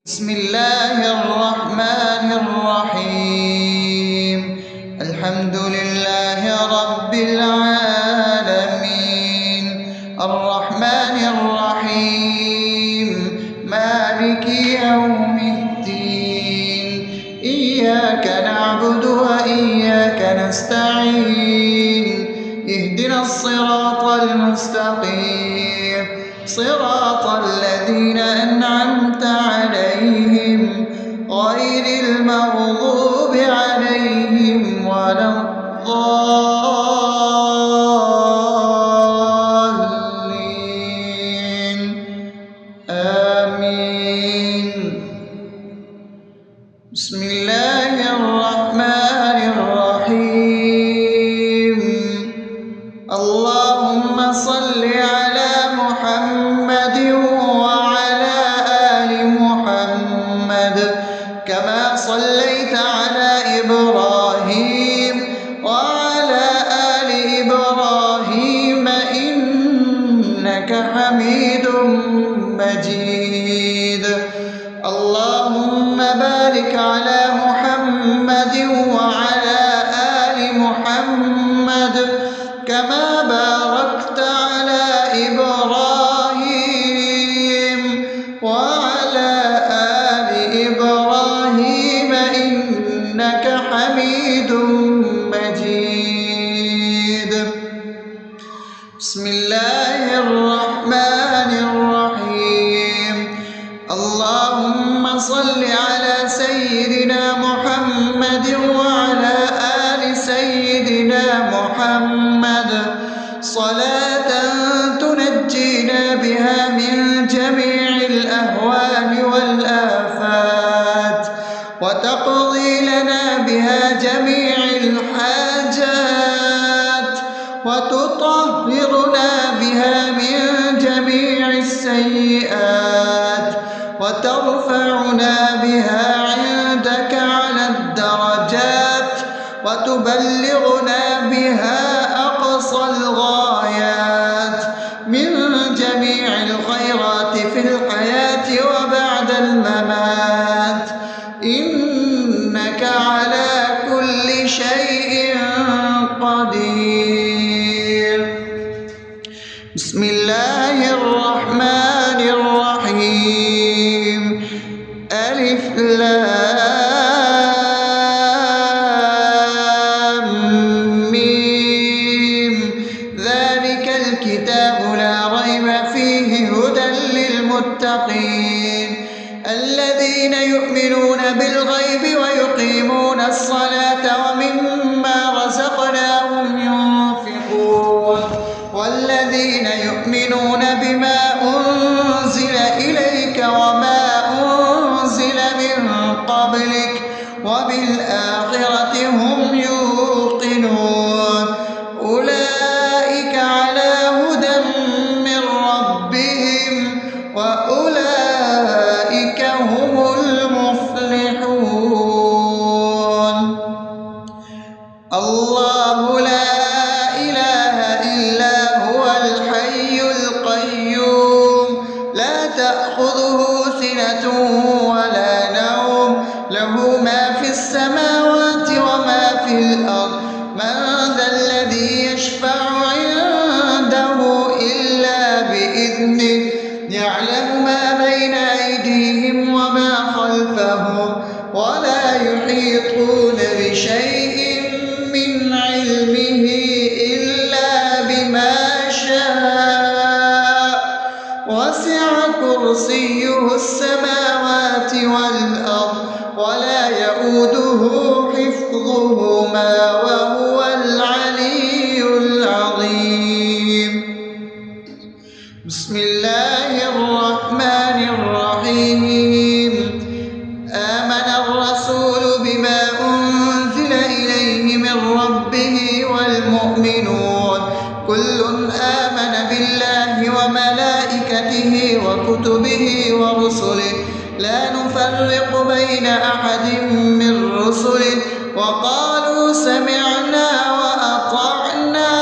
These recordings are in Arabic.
بسم الله الرحمن الرحيم. الحمد لله رب العالمين، الرحمن الرحيم، مالك يوم الدين. إياك نعبد وإياك نستعين، اهدنا الصراط المستقيم، صراط الذين أنعمت عليهم غير المغضوب عليهم ولا الضالين. آمين. بسم الله الرحمن الرحيم. اللهم صل على محمد وعلى آل محمد كما صليت على إبراهيم وعلى آل إبراهيم إنك حميد مجيد. اللهم بارك على محمد وعلى آل محمد كما باركت على إبراهيم وعلى آل إبراهيم إنك حميد مجيد. بسم الله الرحمن الرحيم. اللهم صل على سيدنا محمد وعلى آل سيدنا محمد صلاة تنجينا بها من جميع الأهوال والآفات، وتقضي لنا بها جميع الحاجات، وتطهرنا بها من جميع السيئات، وترفعنا بها عندك على الدرجات، وتبلغنا بها أقصى الغايات من جميع الخيرات في الحياة وبعد الممات، إنك على كل شيء قدير. بسم الله الرحمن الرحيم. ألف لام ميم. ذلك الكتاب لا ريب فيه هدى للمتقين الذين يؤمنون بالغيب ويقيمون الصلاة ومما رزقناهم ينفقون والذين يؤمنون بما أنزل إليك وما أنزل من قبلك وبالآخرة هم يوقنون أولئك على هدى من ربهم وأولئك هم المفلحون. الله لا إله إلا هو الحي القيوم لا تأخذه سنة ولا نوم له ما في السماوات وما في الأرض من ذا الذي يشفع عنده إلا بإذنه يعلم ما بين أيديهم وما خلفهم ولا يحيطون بشيء من علمه إلا بما شاء وسع كرسيه السماوات والأرض ولا يؤوده حفظهما وهو العلي العظيم. بسم الله الرحمن الرحيم. آمن الرسول بما أنزل إليه من ربه والمؤمنون كل آمن بالله وملائكته وكتبه ورسله لا نفرق بين أحد من رسله وقالوا سمعنا وأطعنا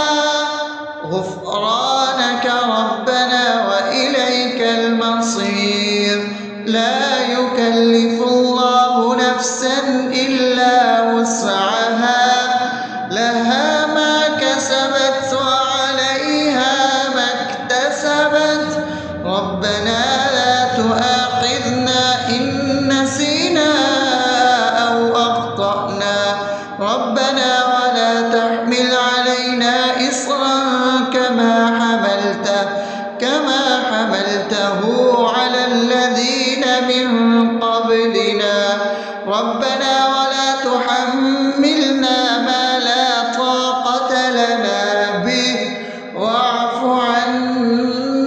غفرانك ربنا وإليك المصير. لا يكلف يكلف الله نفسا إلا وسعها لها ما كسبت وعليها ما اكتسبت ربنا لا تؤاخذنا إن نسينا أو أخطأنا ربنا ولا تحمل علينا إصرا كما حملته على الذين من قبلنا ربنا ولا تحملنا ما لا طاقة لنا به واعف عنا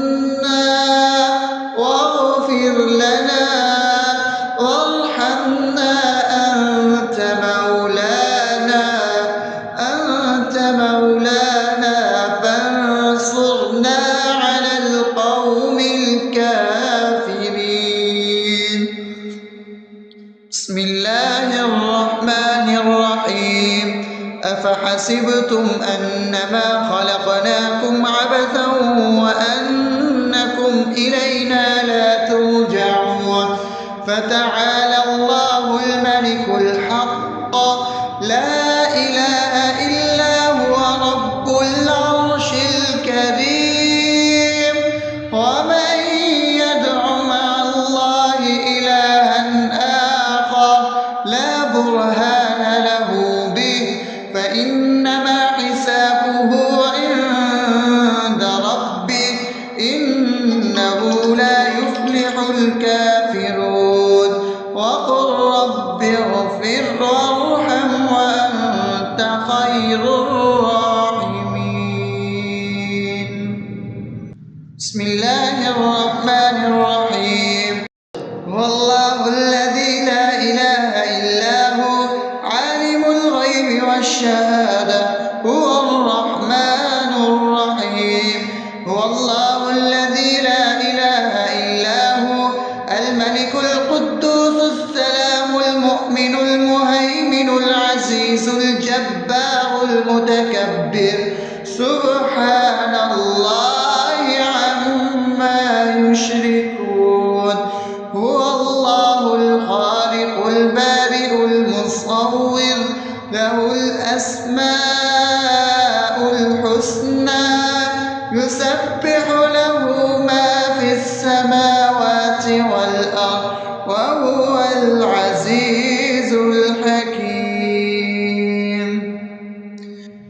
واغفر لنا وارحمنا أنت مولانا فانصرنا على القوم الكافرين. بسم الله الرحمن الرحيم أفحسبتم أنما خلقناكم عبثا وأنكم إلينا لا ترجعون فتعالى الله الملك الحق لا إله إلا هو رب العرش الكريم ومن يدع مع الله إلها آخر لا برهان له به فإنما حسابه عند ربه إنه لا يفلح الكافرون وقل رب اغفر وارحم وأنت خير الراحمين. بسم الله الرحمن الرحيم هو الله الذي لا إله إلا هو عالم الغيب والشهادة هو الرحمن الرحيم هو الله الذي لا إله إلا هو الملك القدوس السلام المؤمن المهيمن العزيز الجبار المتكبر سبحان الله عما يشركون هو الله الخالق البارئ المصور له الأسماء الحسنى يسبح له ما في السماوات والأرض وهو العزيز الحكيم.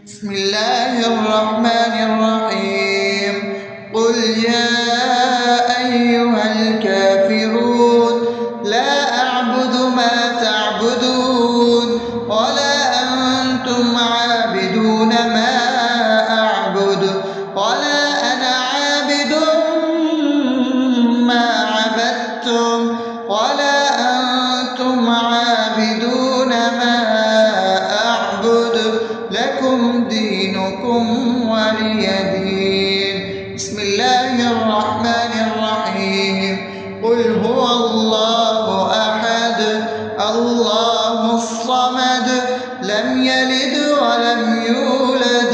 بسم الله الرحمن الرحيم قل يا أيها الكافرون لا أعبد ما تعبدون ولا أنتم عابدون ما أعبد ولا أنا عابد ما عبدتم ولا أنتم عابدون ما أعبد لكم دينكم ولي دين. بسم الله الرحمن الرحيم قل هو الله أحد الله الصمد لم يلد ولم يولد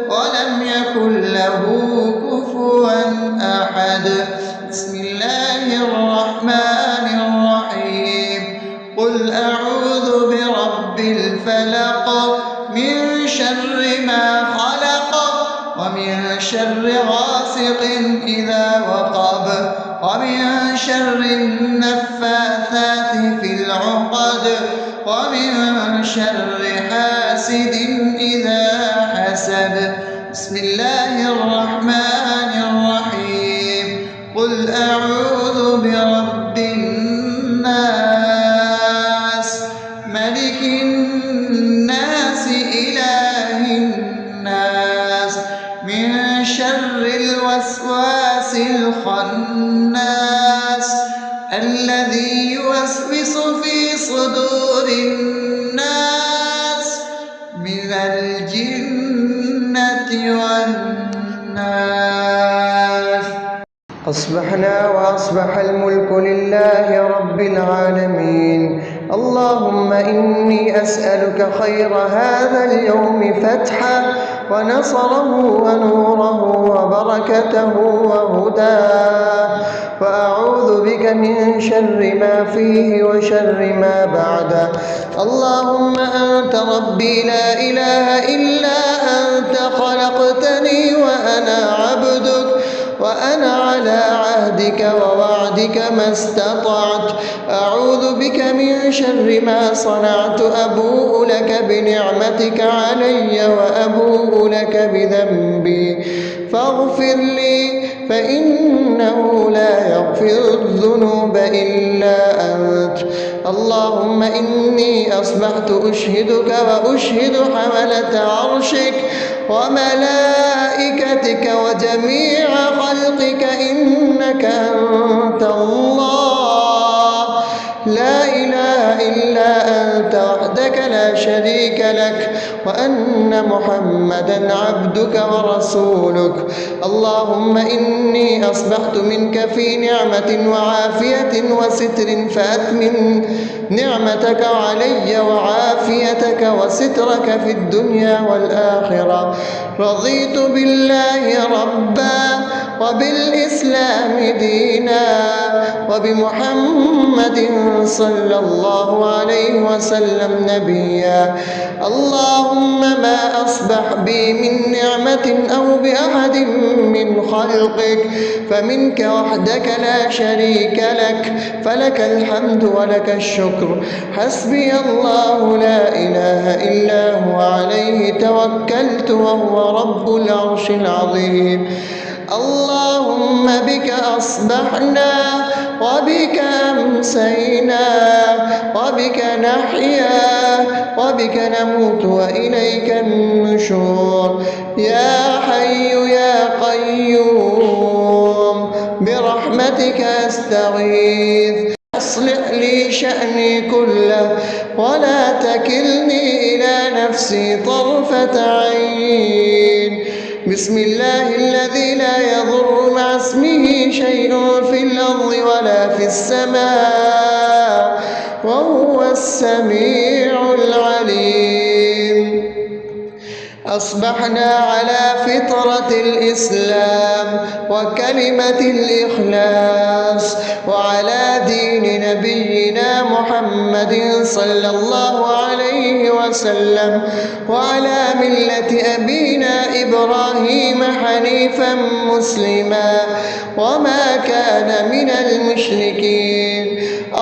ولم يكن له كفوا أحد. بسم الله الرحمن الرحيم قل أعوذ برب الفلق من شر ما خلق ومن شر غاسق إذا وقب ومن شر النفاثات في العقد ومن شر حاسد إذا حسد. بسم الله الرحمن الرحيم قل أعوذ برب الناس ملك الناس إله الناس من شر الوسواس الخناس الذي يوسوس في صدور الناس من الجنة والناس. أصبحنا وأصبح الملك لله رب العالمين. اللهم إني أسألك خير هذا اليوم فتحه ونصره ونوره وبركته وهداه، وأعوذ بك من شر ما فيه وشر ما بعده. اللهم أنت ربي لا إله إلا أنت، خلقتني وأنا عبدك، وأنا على عهدك ووعدك ما استطعت. أعوذ بك من شر ما صنعت، أبوء لك بنعمتك علي وأبوء لك بذنبي، فاغفر لي فإنه لا يغفر الذنوب إلا أنت. اللهم إني أصبحت أشهدك وأشهد حملة عرشك وملائكتك وجميع خلقك إنك أنت الله، لا إله إلا أنت وحدك لا شريك لك، وأن محمدا عبدك ورسولك. اللهم إني أصبحت منك في نعمة وعافية وستر، فأتمم نعمتك علي وعافيتك وسترك في الدنيا والآخرة. رضيت بالله ربا وبالإسلام دينا وبمحمد صلى الله عليه وسلم نبيا. اللهم ما أصبح بي من نعمة أو بأحد من خلقك فمنك وحدك لا شريك لك، فلك الحمد ولك الشكر. حسبي الله لا إله إلا هو، عليه توكلت وهو رب العرش العظيم. اللهم بك أصبحنا وبك أمسينا وبك نحيا وبك نموت وإليك النشور. يا حي يا قيوم برحمتك أستغيث، أصلح لي شأني كله ولا تكلني إلى نفسي طرفة عين. بسم الله الذي لا يضر مع اسمه شيء في الأرض ولا في السماء وهو السميع العليم. أصبحنا على فطرة الإسلام وكلمة الإخلاص وعلى دين نبينا محمد صلى الله عليه وسلم وعلى ملة أبينا إبراهيم حنيفا مسلما وما كان من المشركين.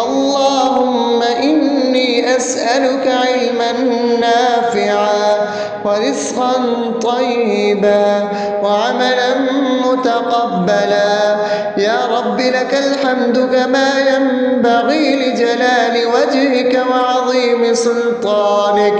اللهم إني أسألك علما نافعا ورزقا طيبا وعملا متقبلا. يا رب لك الحمد كما ينبغي لجلال وجهك وعظيم سلطانك.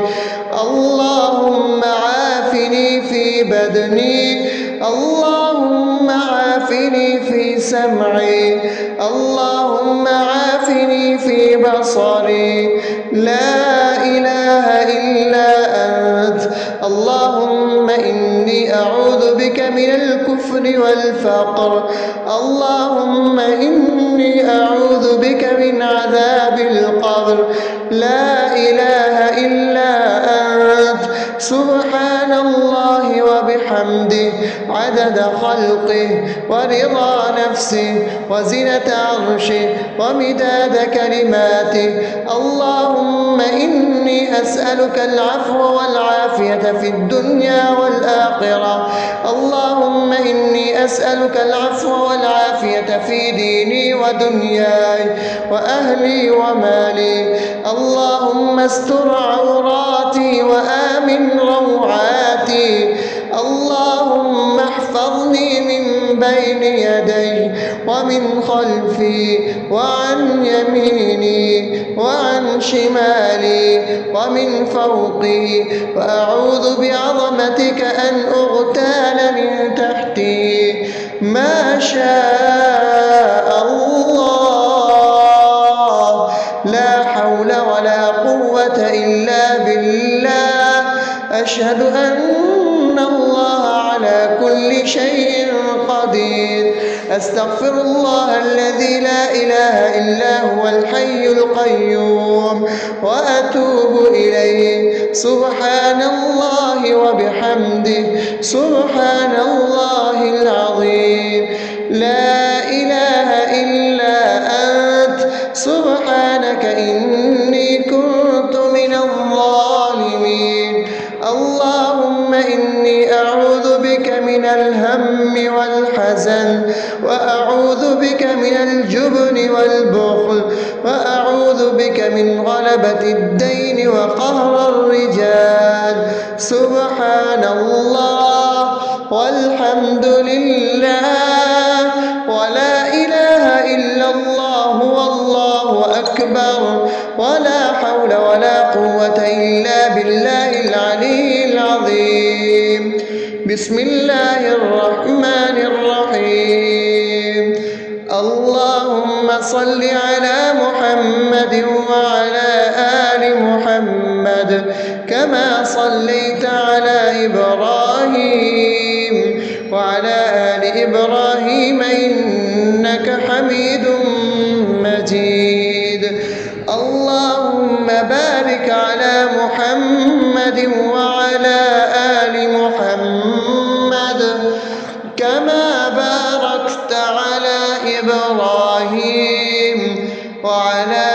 اللهم عافني في بدني، اللهم عافني في سمعي، اللهم عافني في بصري. لا إله إلا أنت. اللهم إني أعوذ بك من الكفر والفقر. اللهم إني أعوذ بك من عذاب القبر. لا إله إلا أنت. سبحان الله وبحمده عدد خلقه ورضا نفسه وزنة عرشه ومداد كلماته. اللهم إني أسألك العفو والعافية في الدنيا والآخرة. اللهم إني أسألك العفو والعافية في ديني ودنياي وأهلي ومالي. اللهم استر عوراتي وآمن روعاتي. اللهم احفظني من بين يدي ومن خلفي وعن يميني وعن شمالي ومن فوقي، وأعوذ بعظمتك أن أغتال من تحتي. ما شاء الله، لا حول ولا قوة إلا بالله. أشهد أن الله على على كل شيء قدير. أستغفر الله الذي لا إله إلا هو الحي القيوم وأتوب إليه. سبحان الله وبحمده سبحان الله العظيم. لا إله إلا أنت سبحانك إني كنت من الظالمين. اللهم إني أعوذ بك من الهم والحزن، وأعوذ بك من الجبن والبخل، وأعوذ بك من غلبة الدين وقهر الرجال. سبحان الله والحمد لله ولا إله إلا الله والله أكبر ولا حول ولا قوة إلا بالله العلي العظيم. بسم الله الرحمن الرحيم. اللهم صل على محمد وعلى آل محمد كما صليت على إبراهيم وعلى آل إبراهيم إنك حميد مجيد. اللهم بارك على محمد وعلى آل محمد كما باركت على إبراهيم وعلى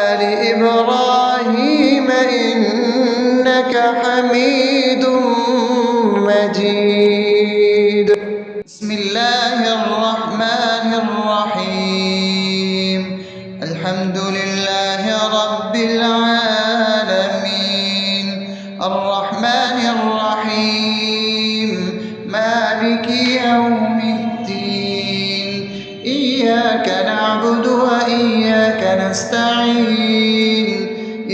آل إبراهيم إنك حميد مجيد. بسم الله الرحمن الرحيم. الحمد لله رب العالمين الرحمن الرحيم مالك يوم الدين. إياك نعبد وإياك نستعين.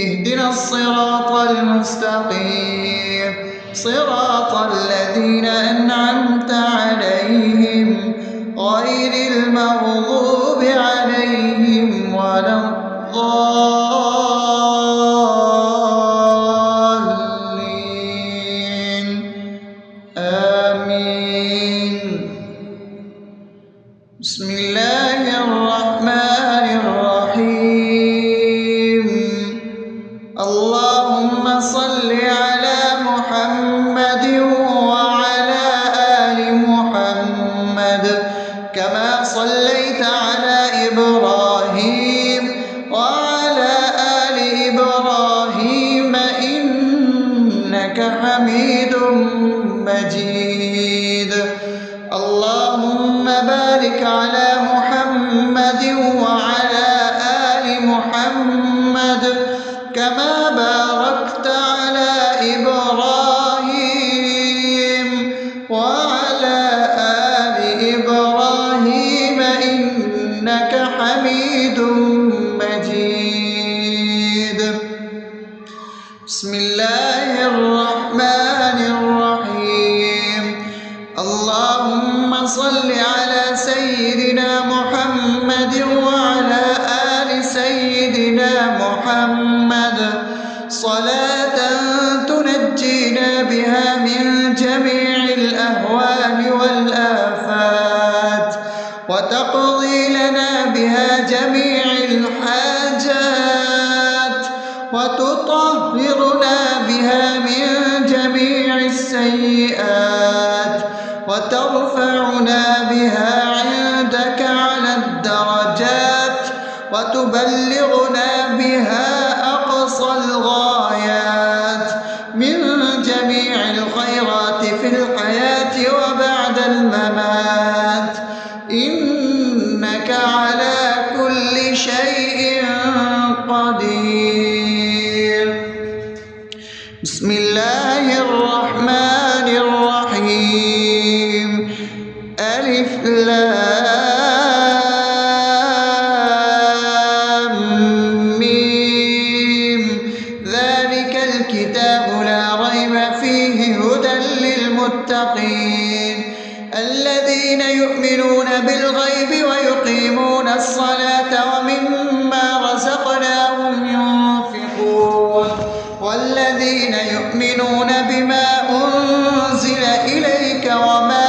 اهدنا الصراط المستقيم صراط الذين أنعمت عليهم غير المغضوب عليهم ولا الضالين. آمين. بسم الله الرحمن الرحيم. اللهم صل على محمد وعلى آل محمد كما صليت على إبراهيم وعلى آل إبراهيم إنك حميد مجيد. اللهم بارك على محمد وعلى آل محمد كما باركت على إبراهيم وعلى آل إبراهيم إنك حميد مجيد. بسم الله الرحمن الرحيم. اللهم صل على سيدنا محمد وعلى آل سيدنا محمد صلاة تنجينا بها من جميع الأهوال والآفات وتقضي لنا بها جميع الحاجات وتطهرنا بها من جميع السيئات وترفعنا بها عندك على الدرجات وتبلغنا بها أقصى الغايات من جميع الخيرات في الحياة وبعد الممات إنك على كل شيء قدير. بسم الله الرحمن الرحيم. ألف لام ميم. ذلك الكتاب لا ريب فيه هدى للمتقين الذين يؤمنون بالغيب ويقيمون الصلاة ومما رزقناهم ينفقون والذين يؤمنون بما أنزل إليك وما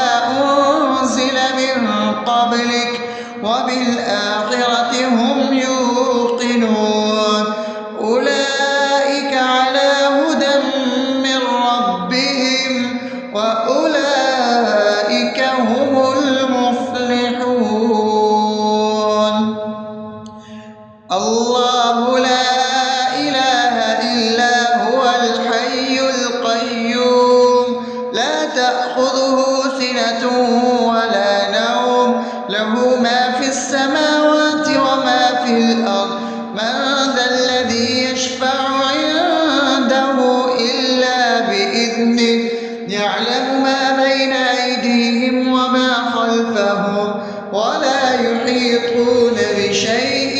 يشفع عنده إلا بإذنه يعلم ما بين أيديهم وما خلفهم ولا يحيطون بشيء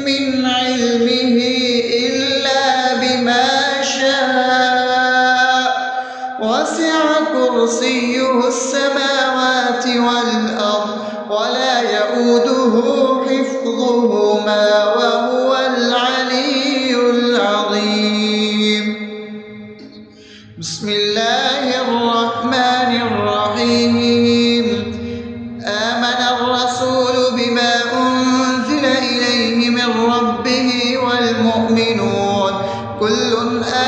من علمه إلا بما شاء وسع كرسيه السماوات والأرض ولا يئوده حفظهما وهو العلي العظيم. بسم الله الرحمن الرحيم. آمن الرسول بما أنزل إليه من ربه والمؤمنون كل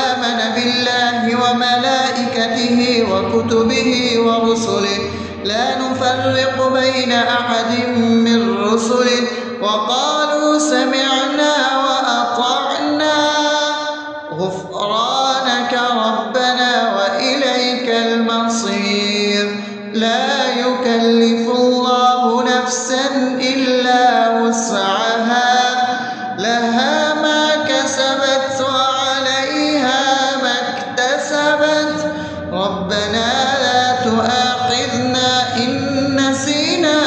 آمن بالله وملائكته وكتبه ورسله لا نفرق بين أحد من رسله وقالوا سمعنا وأطعنا غفرانك ربنا وإليك المصير. لا يكلف الله نفسا إلا وسعها لها ما كسبت وعليها ما اكتسبت ربنا لا تؤاخذنا إن نسينا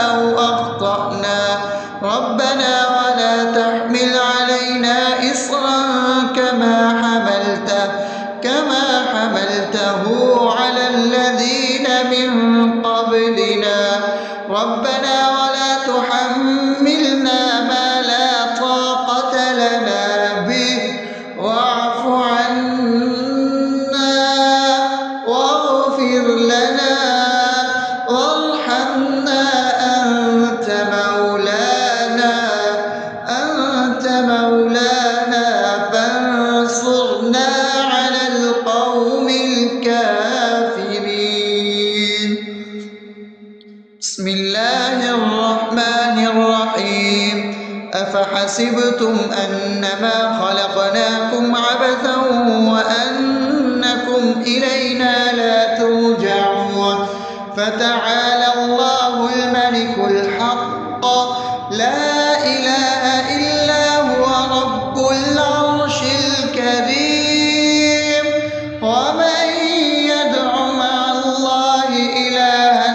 أو أخطأنا ربنا ولا تحمل علينا إصرا كما حملته على الذين من قبلنا ربنا ولا تحملنا ما لا طاقة لنا به واعف عنا واغفر لنا وارحمنا أنت مولانا فانصرنا على القوم الكافرين. بسم الله الرحمن الرحيم. أفحسبتم أنما خلقناكم عبثا وأنكم إلينا لا ترجعون فتعالى الله الملك الحق لا إله إلا هو رب العرش الكريم. ومن يدع مع الله إلها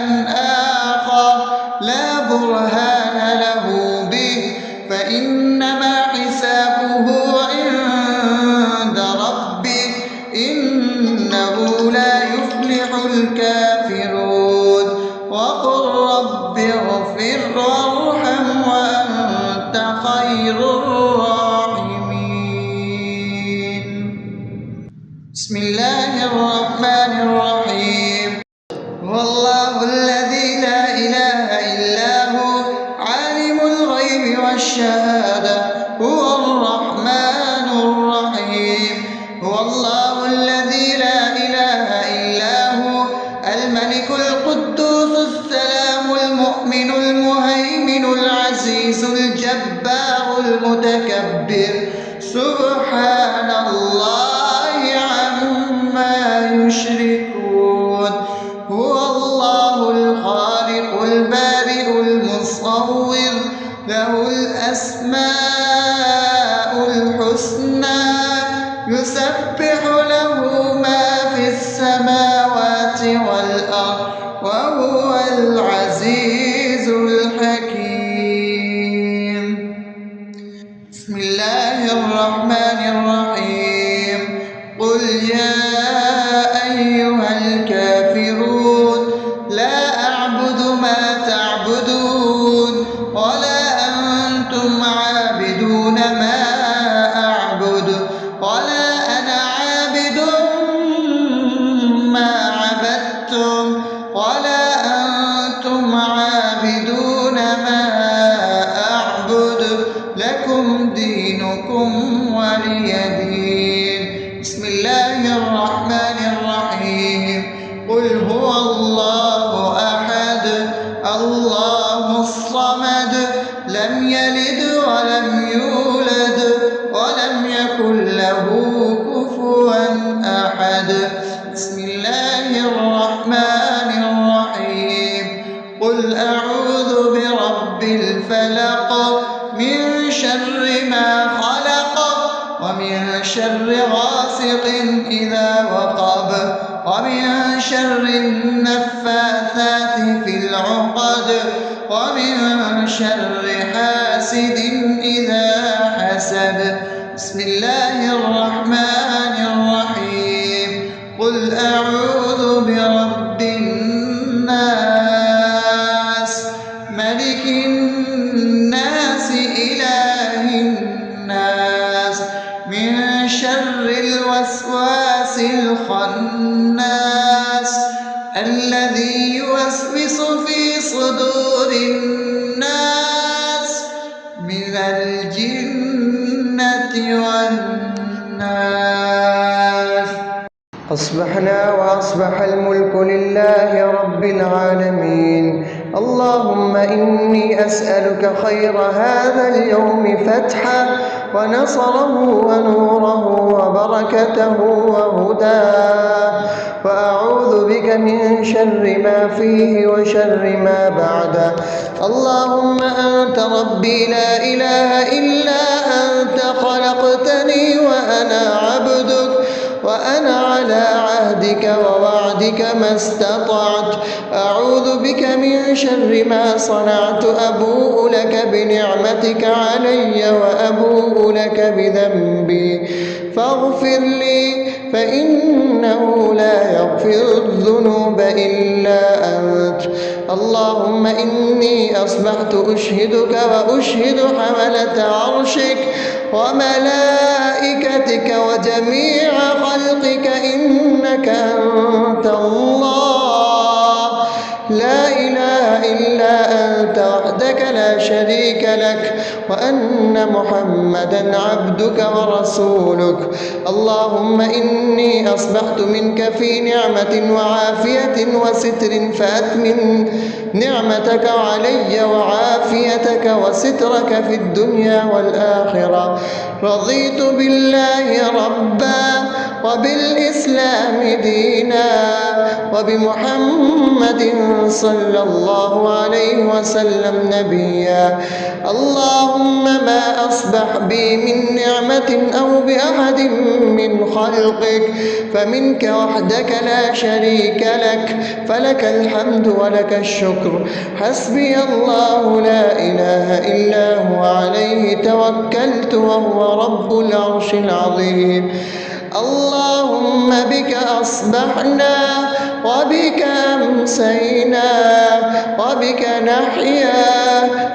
آخر لا برهان له به فإنما حسابه عند ربه إنه لا يفلح الكافرون. وقل رب اغفر وارحم وأنت خير الراحمين. بسم الله الرحمن الرحيم. والله الذي لا إله إلا هو عالم الغيب والشهادة هو الرحمن الرحيم. هو الله الذي لا إله إلا هو الملك القدوس السلام المؤمن المهيمن العزيز الجبار المتكبر سبحان الله عما يشركون. هو الله الخالق البارئ المصور له الأسماء الحسنى يسبح له ما في السماوات والأرض وهو العزيز الحكيم. بسم الله الرحمن الرحيم. قل يا أيها الكافرون لا أعبد ما تعبدون ولا أنتم عابدون ما أعبد ولا أنا عابد ما عبدتم ولا أنتم عابدون ما أعبد لكم دينكم ولي دين. بسم الله الرحمن الرحيم. قل هو الله أحد الله الصمد لم يلد ولم يولد ولم يكن له كفوا أحد. بسم الله الرحمن الرحيم. قل أعوذ برب الفلق من شر ما خلق شر غاسق إذا وقب ومن شر النفاثات في العقد ومن شر حاسد إذا حسد. بسم الله الرحمن الرحيم. قل أعوذ برب الناس ملك الناس إله الناس من شر الوسواس الخناس الذي يوسوس في صدور الناس من الجنة والناس. أصبحنا وأصبح الملك لله رب العالمين. اللهم إني أسألك خير هذا اليوم فتحه ونصره ونوره وبركته وهداه، وأعوذ بك من شر ما فيه وشر ما بعده. اللهم أنت ربي لا إله إلا أنت خلقتني وأنا عبدك وأنا على عهدك ووعدك ما استطعت. أعوذ بك من شر ما صنعت. أبوء لك بنعمتك علي وأبوء لك بذنبي فاغفر لي فإنه لا يغفر الذنوب إلا أنت. اللهم إني أصبحت أشهدك وأشهد حملة عرشك وملائكتك وجميع خلقك إنك أنت الله لا إله إلا أنت وحدك لا شريك لك، وأن محمدا عبدك ورسولك. اللهم إني أصبحت منك في نعمة وعافية وستر فأتمم نعمتك علي وعافيتك وسترك في الدنيا والآخرة. رضيت بالله ربا وبالإسلام دينا وبمحمد صلى الله عليه وسلم نبيا. اللهم ما أصبح بي من نعمة أو بأحد من خلقك فمنك وحدك لا شريك لك، فلك الحمد ولك الشكر. حسبي الله لا إله إلا هو عليه توكلت وهو رب العرش العظيم. اللهم بك أصبحنا وبك أمسينا وبك نحيا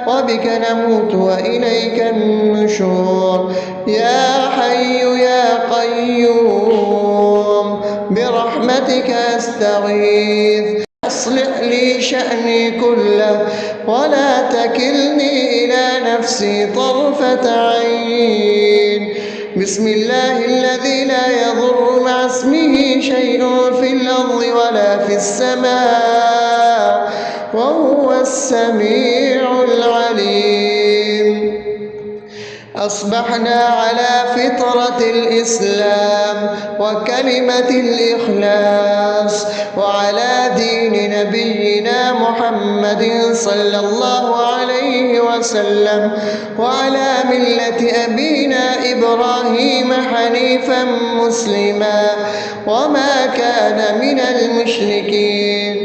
وبك نموت وإليك النشور. يا حي يا قيوم برحمتك أستغيث. أصلح لي شأني كله ولا تكلني إلى نفسي طرفة عين. بسم الله الذي لا يضر مع اسمه شيء في الأرض ولا في السماء وهو السميع العليم. أصبحنا على فطرة الإسلام وكلمة الإخلاص وعلى دين نبينا محمد صلى الله عليه وسلم وعلى ملة أبينا إبراهيم حنيفا مسلما وما كان من المشركين.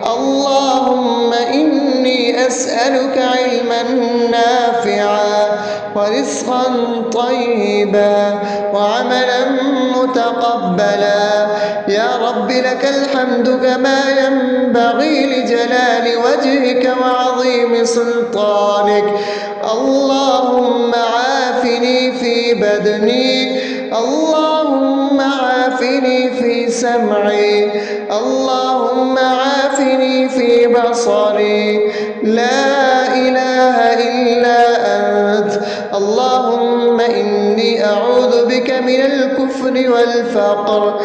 اللهم إني أسألك علما نافعا ورزقا طيبا وعملا متقبلا. يا رب لك الحمد كما ينبغي لجلال وجهك وعظيم سلطانك. اللهم عافني في بدني، اللهم عافني في سمعي، اللهم عافني في بصري. لا إله إلا أنت. اللهم إني أعوذ بك من الكفر والفقر.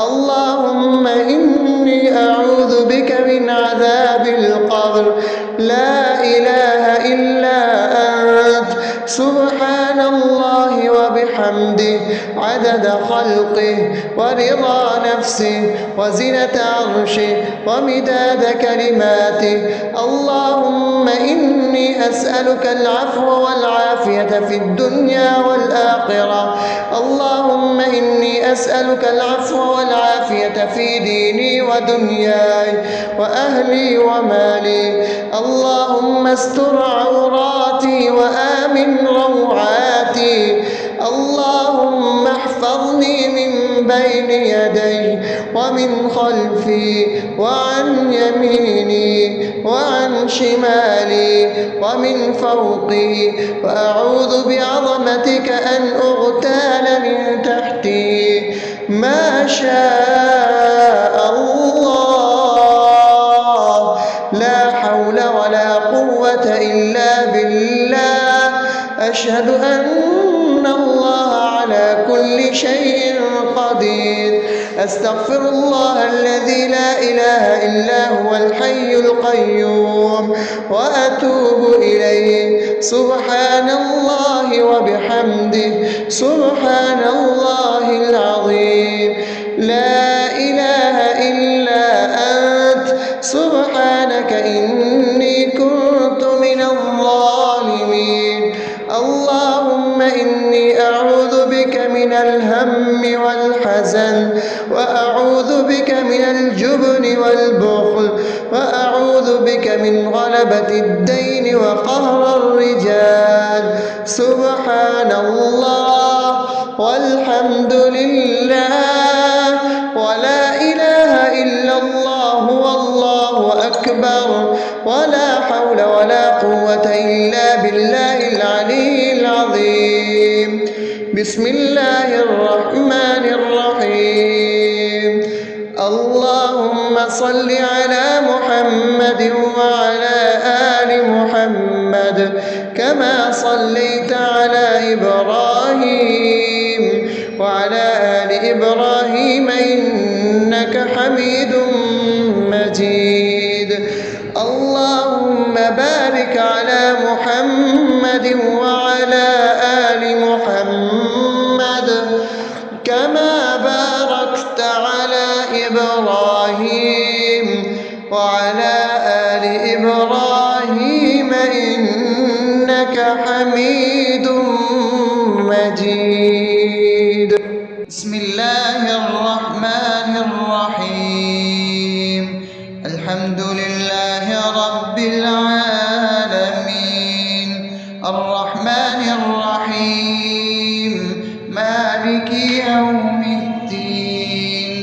اللهم إني أعوذ بك من عذاب القبر. لا إله إلا أنت. سبحان الله وبحمده عدد خلقه ورضا نفسه وزنة عرشه ومداد كلماته. اللهم إني أسألك العفو والعافية في الدنيا والآخرة. اللهم أسألك العفو والعافية في ديني ودنياي وأهلي ومالي. اللهم استر عوراتي وآمن روعاتي. اللهم احفظني من بين يدي ومن خلفي وعن يميني وعن شمالي ومن فوقي، وأعوذ بعظمتك أن أغتال من تحتي. ما شاء الله، لا حول ولا قوة إلا بالله. أشهد أن الله على كل شيء قدير. أستغفر الله الذي لا إله إلا هو الحي القيوم وأتوب إليه. سبحان الله وبحمده، سبحان الله العظيم. لا إله إلا أنت، سبحانك إني كنت من الظالمين. اللهم إني أعوذ بك من الهم والحزن، وأعوذ بك من الجبن والبخل، وأعوذ بك من غلبة الدين وقهر الرجال. سبحان الله والحمد لله ولا إله إلا الله والله أكبر، ولا حول ولا قوة إلا بالله العلي العظيم. بسم الله الرحمن الرحيم. اللهم صل على محمد وعلى آل محمد كما صليت على إبراهيم وعلى آل إبراهيم إنك حميد مجيد. اللهم بارك على محمد وعلى آل محمد كما باركت على إبراهيم وعلى آل إبراهيم إنك حميد مجيد. بسم الله الرحمن الرحيم. الحمد لله رب العالمين، الرحمن الرحيم، مالك يوم الدين.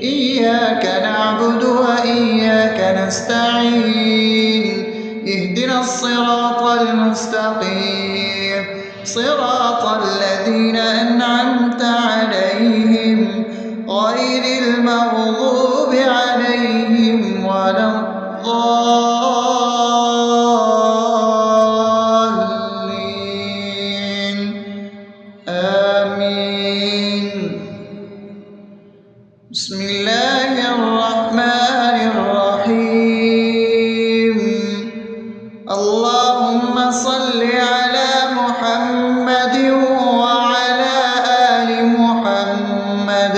إياك نعبد وإياك نستعين. اهدنا الصراط المستقيم، صراط الذين أنعمت عليهم غير المغضوب عليهم ولا الضالين. آمين. بسم الله الرحمن الرحيم. اللهم صل على محمد وعلى آل محمد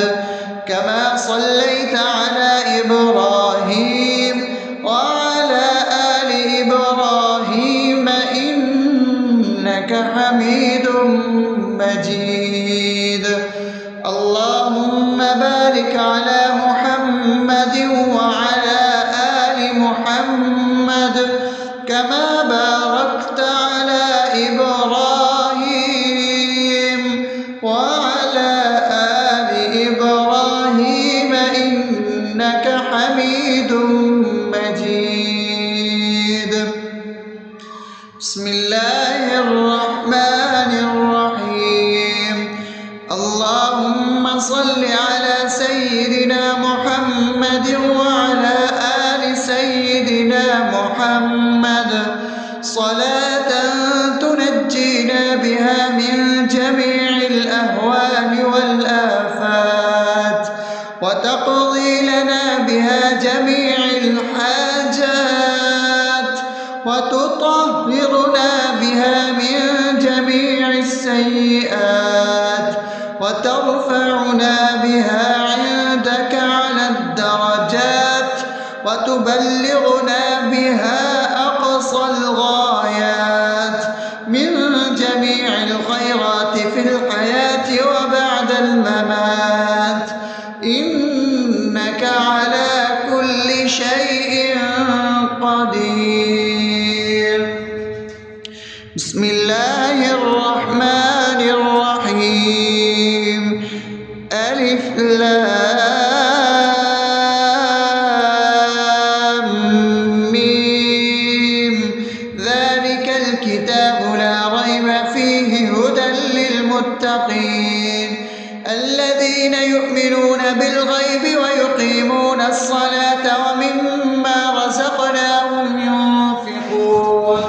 كما صليت على إبراهيم وعلى آل إبراهيم إنك حميد مجيد. اللهم بارك على محمد وعلى آل محمد كما باركت على إبراهيم وعلى آل إبراهيم إنك حميد مجيد. بسم الله الرحمن الرحيم. اللهم صل على سيدنا محمد وعلى آل سيدنا محمد صلاة تنجينا بها من جميع الأهوال والآفات، وتقضي لنا بها جميع الحاجات، وتطهرنا بها من جميع السيئات، وترفعنا بها عندك على الدرجات، وتبلغنا بها أقصى الغايات من جميع الخيرات في الحياة وبعد الممات إنك على كل شيء قدير. بسم الله الرحمن الرحيم. ألف لام ميم. ذلك الكتاب لا ريب فيه هدى للمتقين الذين يؤمنون بالغيب ويقيمون الصلاة ومما رزقناهم ينفقون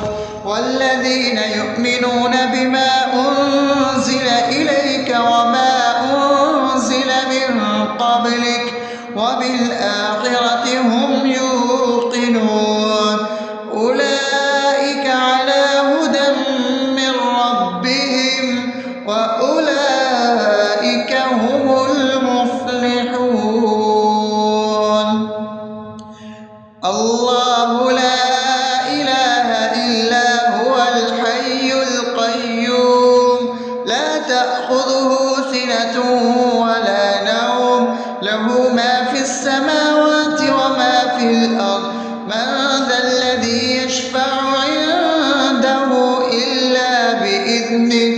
والذين يؤمنون بما أنزل إليك وما أنزل من قبلك وبالآخرة هم يوقنون أولئك على هدى من ربهم وأولئك هم المفلحون. الله لا إله إلا هو الحي القيوم لا تأخذه سنة ولا نوم له ما في السماوات وما في الأرض من ذا الذي يشفع عنده إلا بإذنه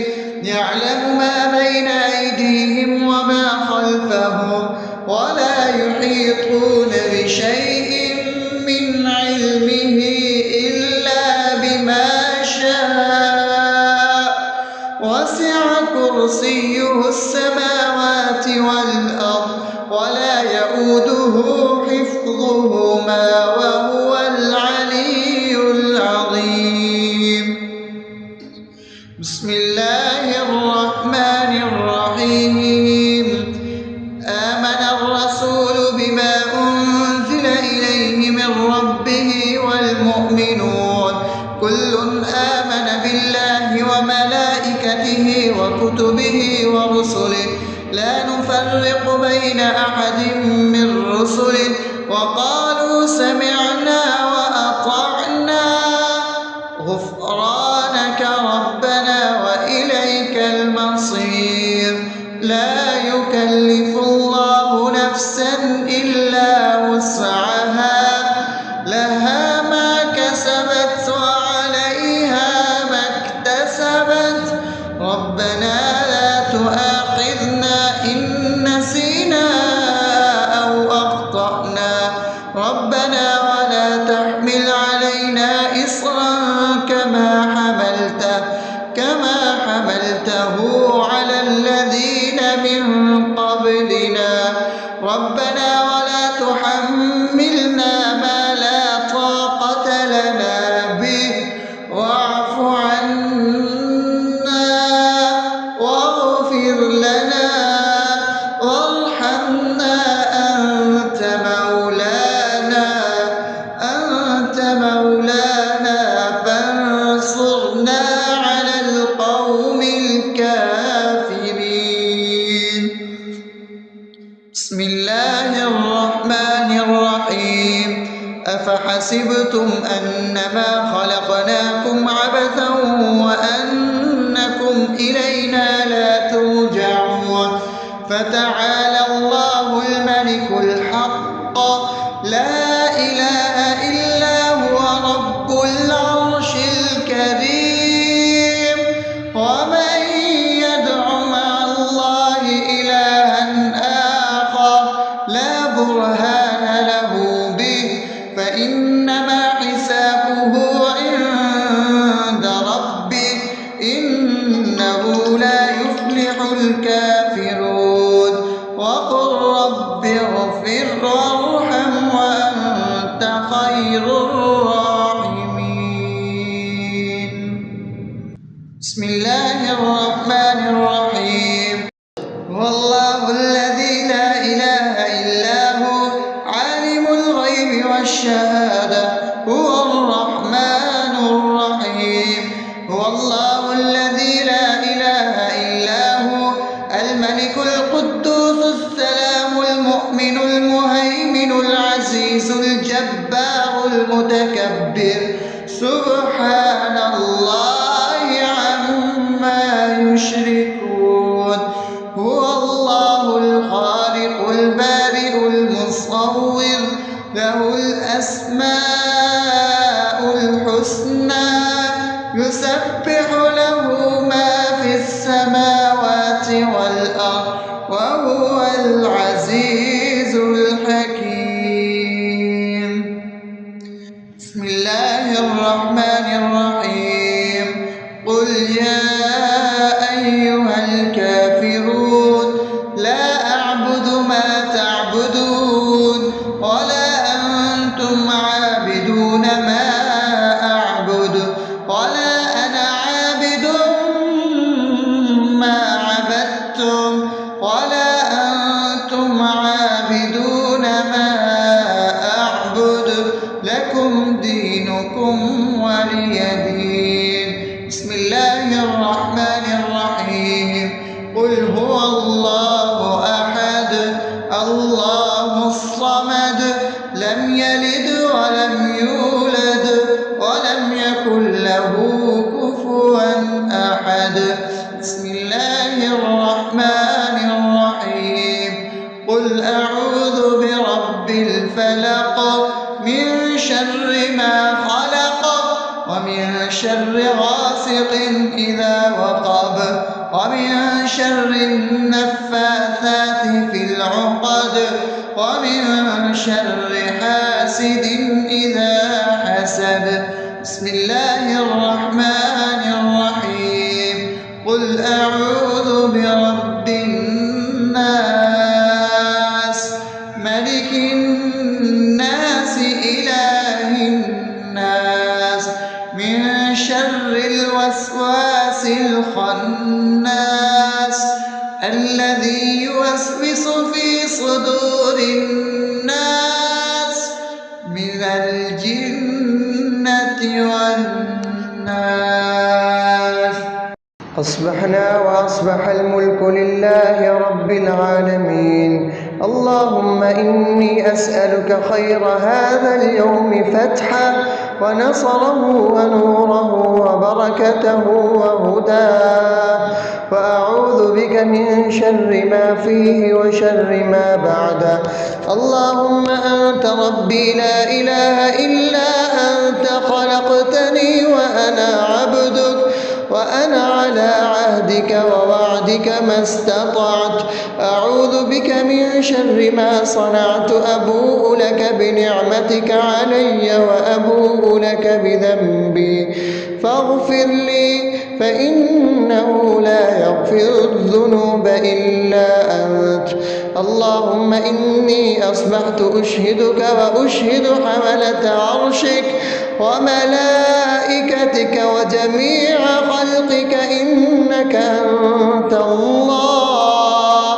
يعلم ما بين أيديهم وما خلفهم ولا يحيطون بشيء من علمه إلا بما شاء وسع كرسيه السماوات والأرض ولا يؤوده حفظهما وهو العلي العظيم. بسم الله الرحمن الرحيم. آمن الرسول بما أنزل إليه من ربه والمؤمنون كل آمن بالله وملائكته وكتبه ورسله لا نفرق بين أحد من رسله وقالوا سمعنا وأطعنا غفرانك ربنا وإليك المصير. لا يكلف الله نفسا إلا وسعها لها ما كسبت وعليها ما اكتسبت ربنا لا تؤاخذنا إن نسينا أو أخطأنا ربنا ولا تحمل علينا إصرا كما حملته على الذين من قبلنا ربنا ولا تحملنا ما لا طاقة لنا به واعف عنا واغفر لنا وارحمنا أنت مولانا فانصرنا على القوم الكافرين. بسم الله الرحمن الرحيم. أفحسبتم أنما خلقناكم عبثا وأنكم إلينا لا ترجعون فتعالى الله الملك الحق لا إله إلا هو رب العرش الكريم. ومن يدع مع الله إلها آخر لا برهان له به فإنما حسابه عند ربه إنه لا يفلح الكافرون. وقل رب اغفر وارحم وأنت خير الراحمين. بسم الله الرحمن الرحيم. هو الله الذي لا إله إلا هو عالم الغيب والشهادة هو الرحمن الرحيم. هو الله الذي لا إله إلا هو الملك القدوس السلام المؤمن المهيمن العزيز الجبار المتكبر والأرض وهو العزيز الحكيم. بسم الله الرحمن الرحيم. قل يا أيها الكافرون لا أعبد ما تعبدون ولا أنتم عابدون ما أعبد ولا أنا عابد ما عبدتم ولا أنتم عابدون ما أعبد لكم دينكم ولي دين. بسم الله الرحمن الرحيم. قل هو الله أحد الله الصمد لم يلد ولم يولد ولم يكن له كفوا أحد. بسم الله الرحمن الرحيم. قل أعوذ برب الفلق من شر ما خلق ومن شر غاسق إذا وقب ومن شر النفاثات في العقد ومن شر حاسد إذا حسد. بسم الله الرحمن الرحيم. قل أعوذ برب الناس ملك الناس إله الناس من شر الوسواس الخناس الذي يوسوس في صدور الناس من الجنة والناس. أصبحنا وأصبح الملك لله رب العالمين. اللهم إني أسألك خير هذا اليوم فتحه ونصره ونوره وبركته وهداه، وأعوذ بك من شر ما فيه وشر ما بعده. اللهم أنت ربي لا إله إلا أنت خلقتني وأنا عبدك وأنا على عهدك ووعدك ما استطعت. أعوذ بك من شر ما صنعت. أبوء لك بنعمتك علي وأبوء لك بذنبي فاغفر لي فإنه لا يغفر الذنوب إلا أنت. اللهم إني أصبحت أشهدك وأشهد حملة عرشك وملائكتك وجميع خلقك إنك أنت الله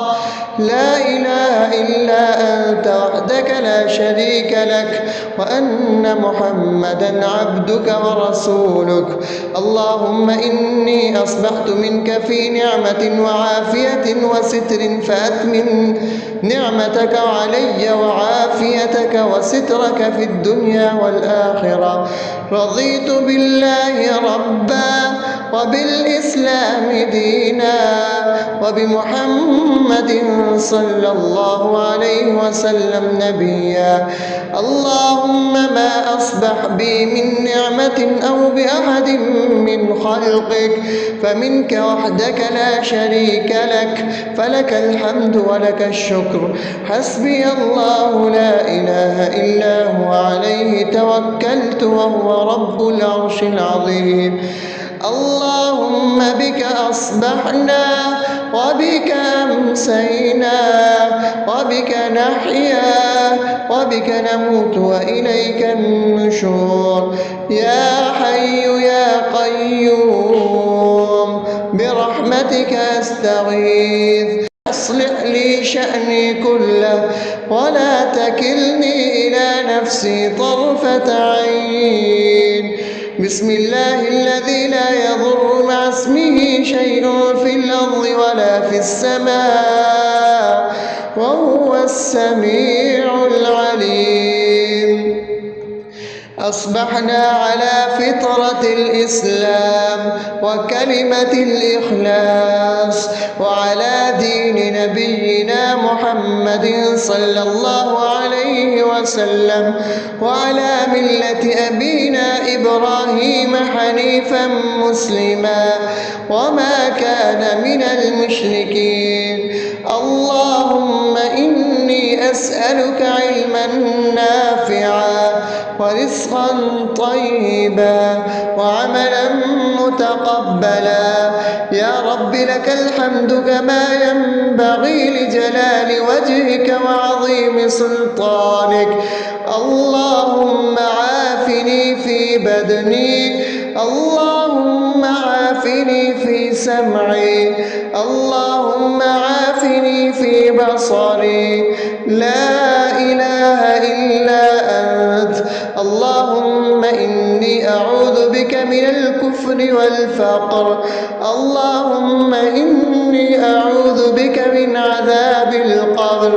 لا إله إلا أنت وحدك لا شريك لك وأن محمدا عبدك ورسولك. اللهم إني أصبحت منك في نعمة وعافية وستر فأتمم نعمتك علي وعافيتك وسترك في الدنيا والآخرة. رضيت بالله ربا وبالإسلام دينا وبمحمد صلى الله عليه وسلم نبيا. اللهم ما أصبح بي من نعمة أو بأحد من خلقك فمنك وحدك لا شريك لك فلك الحمد ولك الشكر. حسبي الله لا إله إلا هو عليه توكلت وهو رب العرش العظيم. اللهم بك أصبحنا وبك أمسينا وبك نحيا وبك نموت وإليك النشور. يا حي يا قيوم برحمتك أستغيث أصلح لي شأني كله ولا تكلني إلى نفسي طرفة عين. بسم الله الذي لا يضر مع اسمه شيء في الأرض ولا في السماء وهو السميع العليم. أصبحنا على فطرة الإسلام وكلمة الإخلاص وعلى دين نبينا محمد صلى الله عليه وسلم وعلى ملة أبينا إبراهيم حنيفا مسلما وما كان من المشركين. اللهم إني أسألك علما نافعا ورزقا طيبا وعملا متقبلا. يا رب لك الحمد كما ينبغي لجلال وجهك وعظيم سلطانك. اللهم عافني في بدني، اللهم عافني في سمعي، اللهم عافني في بصري. لا إله إلا أنت. اللهم إني أعوذ بك من الكفر والفقر. اللهم إني أعوذ بك من عذاب القبر.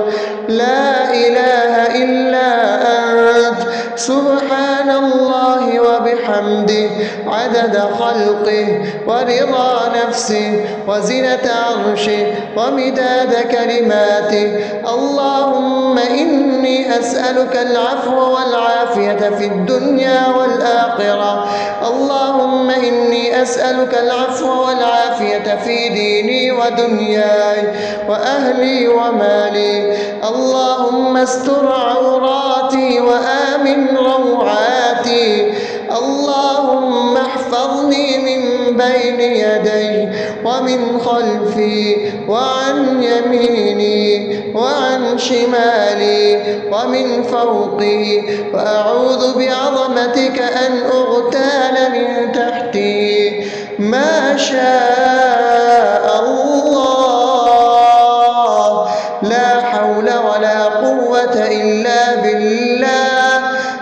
لا إله إلا أنت. سبحان الله وبحمده عدد خلقه ورضا نفسه وزنة عرشه ومداد كلماته. اللهم إني أسألك العفو والعافية في الدنيا والآخرة. اللهم إني أسألك العفو والعافية في ديني ودنياي وأهلي ومالي. اللهم استر عوراتي وآمن روعاتي. اللهم احفظني من بين يدي ومن خلفي وعن يميني وعن شمالي ومن فوقي، وأعوذ بعظمتك أن أغتال من تحتي. ما شاء الله. لا حول ولا قوة إلا بالله.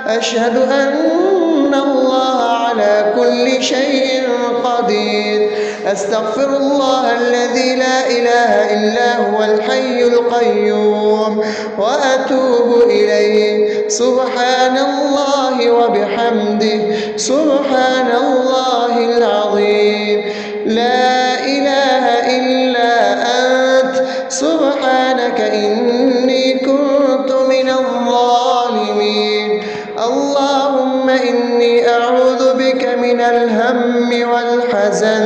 أشهد أن الله على كل شيء قدير. أستغفر الله الذي لا إله إلا هو الحي القيوم وأتوب إليه. سبحان الله وبحمده سبحان الله العظيم. لا إله إلا أنت. سبحانك إني كنت من الظالمين. اللهم إني أعوذ بك من الهم والحزن،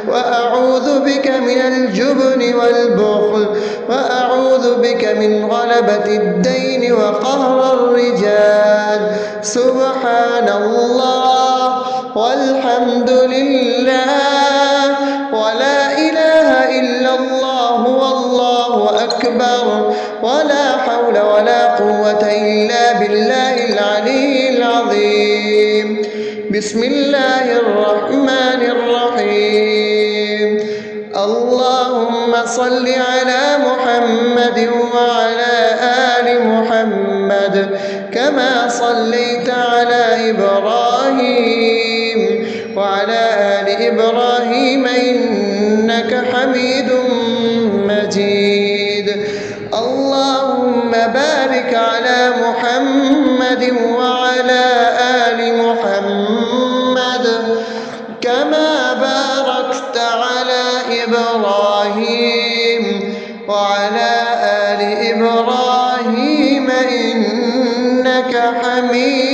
وأعوذ بك من الجبن والبخل، وأعوذ بك من غلبة الدين وقهر الرجال. سبحان الله والحمد لله ولا إله إلا الله والله أكبر ولا حول ولا قوة إلا بالله العلي العظيم. بسم الله الرحمن الرحيم. اللهم صل على محمد وعلى آل محمد كما صليت على إبراهيم وعلى آل إبراهيم إنك حميد مجيد. اللهم بارك على محمد وعلى آل محمد كما باركت على إبراهيم وعلى آل إبراهيم إنك حميد